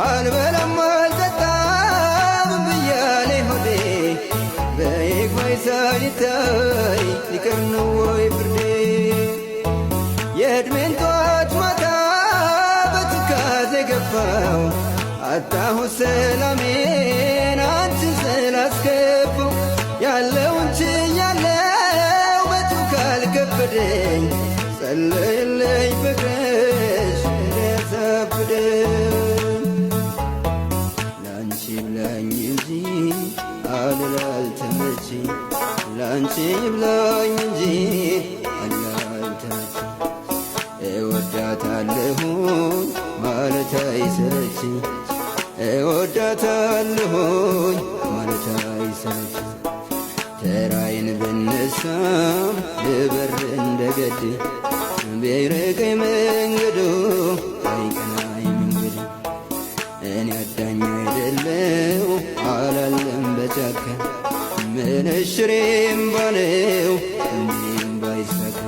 አልበላም አልጠጣም ብያለኝ ሆዴ በይግባኝ ሳይታይ ሊቀር ነው ወይ ፍርዴ? የዕድሜን ጠዋት ማታ በትካዜ ገፋው አጣሁ ሰላሜን አንቺን ስላስከፋው ያለውን ችያለው በቱ ካልከበደኝ ጸለይልኝ ፍቅርሽ እንዳያሳብደኝ ላንቺ ብላኝ እንጂ አልላልተመችኝ ላንቺ ብላኝ እንጂ አልላልተመችኝ እወዳታለሁ ማለት አይሰለችኝ እወዳታለሁኝ ማለት አይሰለችኝ ተራዬን ብነሳም ልበር እንደገድ ቢርቀኝ መንገዱ አይቀናኝ መንገዱ እኔ አዳኝ አይደለው አላለም በጫካ ምንሽሬም ባለው እንዲህም ባይሳካ